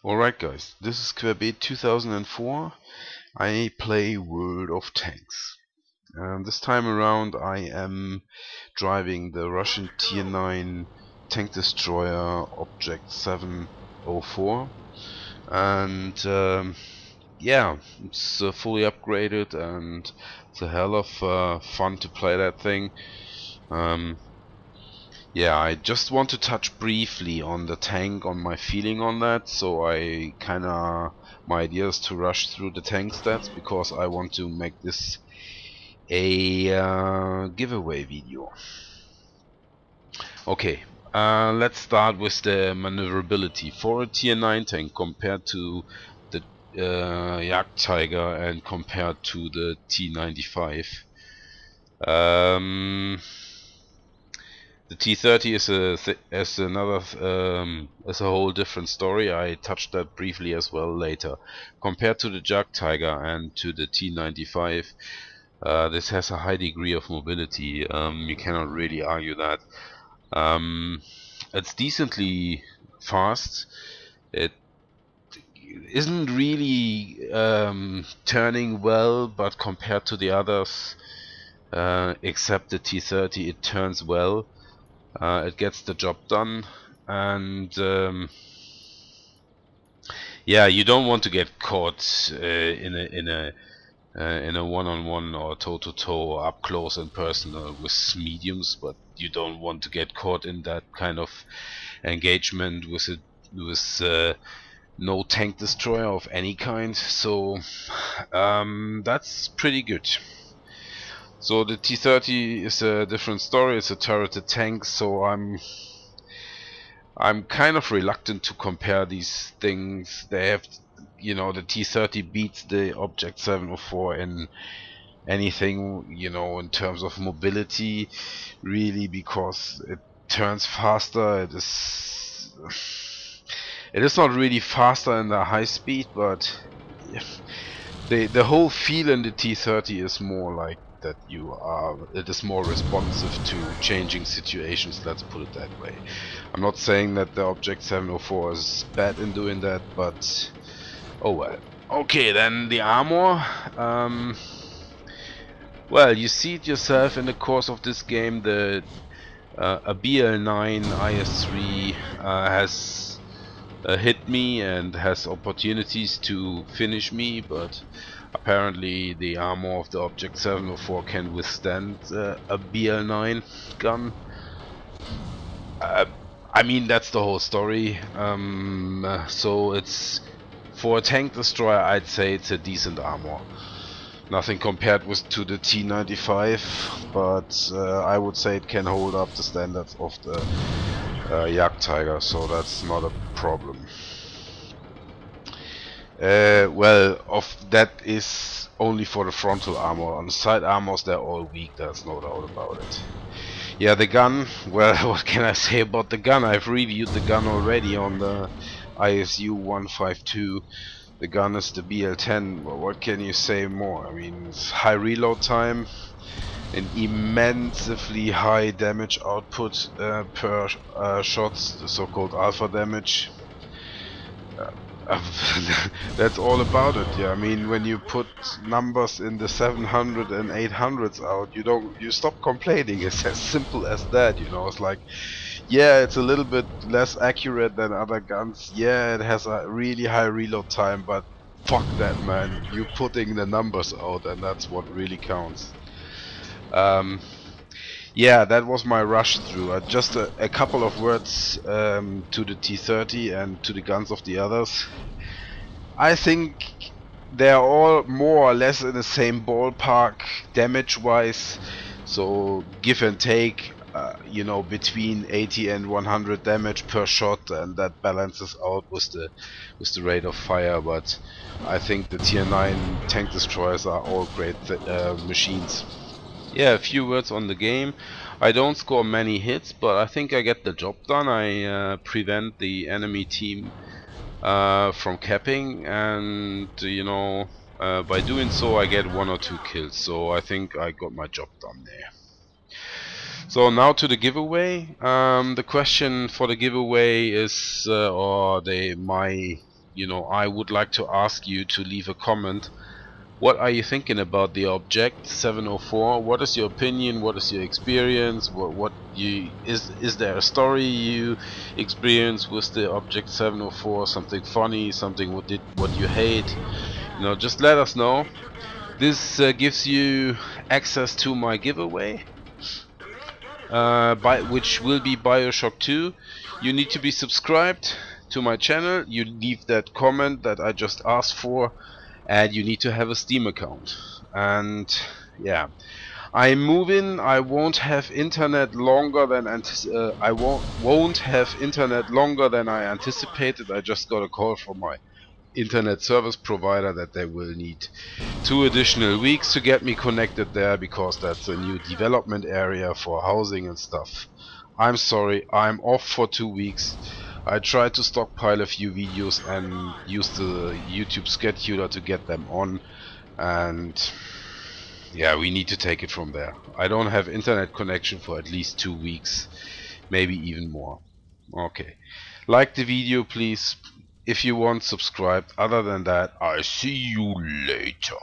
Alright guys, this is Querbeet 2004. I play World of Tanks. This time around I am driving the Russian Tier 9 tank destroyer Object 704, and yeah, it's fully upgraded and it's a hell of fun to play that thing. Yeah, I just want to touch briefly on the tank, on my feeling on that. So my idea is to rush through the tank stats because I want to make this a giveaway video. Okay, let's start with the maneuverability. For a tier 9 tank compared to the Jagdtiger and compared to the T95, the T30 is a whole different story. I touched that briefly as well later. Compared to the Jagdtiger and to the T95, this has a high degree of mobility. You cannot really argue that. It's decently fast. It isn't really turning well, but compared to the others, except the T30, it turns well. It gets the job done, and yeah, you don't want to get caught in a one-on-one or toe-to-toe up close and personal with mediums, but you don't want to get caught in that kind of engagement with no tank destroyer of any kind. So that's pretty good. So the T30 is a different story. It's a turreted tank, so I'm kind of reluctant to compare these things. They have, you know, the T30 beats the Object 704 in anything, you know, in terms of mobility, really, because it turns faster. It is not really faster in the high speed, but the whole feel in the T30 is more like that it is more responsive to changing situations, let's put it that way. I'm not saying that the Object 704 is bad in doing that, but oh well. Okay, then the armor. Well, you see it yourself in the course of this game. A BL9 IS-3 has hit me and has opportunities to finish me, but apparently the armor of the Object 704 can withstand a BL9 gun. I mean, that's the whole story. So it's, for a tank destroyer, I'd say it's a decent armor. Nothing compared to the T95, but I would say it can hold up the standards of the Jagdtiger, so that's not a problem. Well, that is only for the frontal armor. On the side armors, they're all weak, there's no doubt about it. Yeah, the gun, well, what can I say about the gun? I've reviewed the gun already on the ISU 152. The gun is the BL10. Well, what can you say more? I mean, it's high reload time, an immensely high damage output per shots, the so-called alpha damage. That's all about it. Yeah, I mean, when you put numbers in the 700 and 800s out, you stop complaining. It's as simple as that, you know. It's like, yeah, it's a little bit less accurate than other guns. Yeah, it has a really high reload time, but fuck that, man. You're putting the numbers out, and that's what really counts. Yeah, that was my rush through. Just a couple of words to the T30 and to the guns of the others. I think they're all more or less in the same ballpark damage-wise. So give and take, you know, between 80 and 100 damage per shot, and that balances out with the rate of fire. But I think the Tier 9 tank destroyers are all great machines. Yeah, a few words on the game. I don't score many hits, but I think I get the job done. I prevent the enemy team from capping, and you know, by doing so I get 1 or 2 kills. So I think I got my job done there. So now to the giveaway. The question for the giveaway is, my you know, I would like to ask you to leave a comment. What are you thinking about the Object 704? What is your opinion? What is your experience? What you is there a story you experience with the Object 704? Something funny? Something what you hate? You know, just let us know. This gives you access to my giveaway, which will be Bioshock 2. You need to be subscribed to my channel. You leave that comment that I just asked for, and you need to have a Steam account. And yeah, I'm moving. I won't have internet longer than I won't have internet longer than I anticipated. I just got a call from my internet service provider that they will need 2 additional weeks to get me connected there, because that's a new development area for housing and stuff. I'm sorry, I'm off for 2 weeks. I tried to stockpile a few videos and use the YouTube scheduler to get them on, and yeah, we need to take it from there. I don't have internet connection for at least 2 weeks, maybe even more. Okay, like the video please. If you want, subscribe. Other than that, I see you later.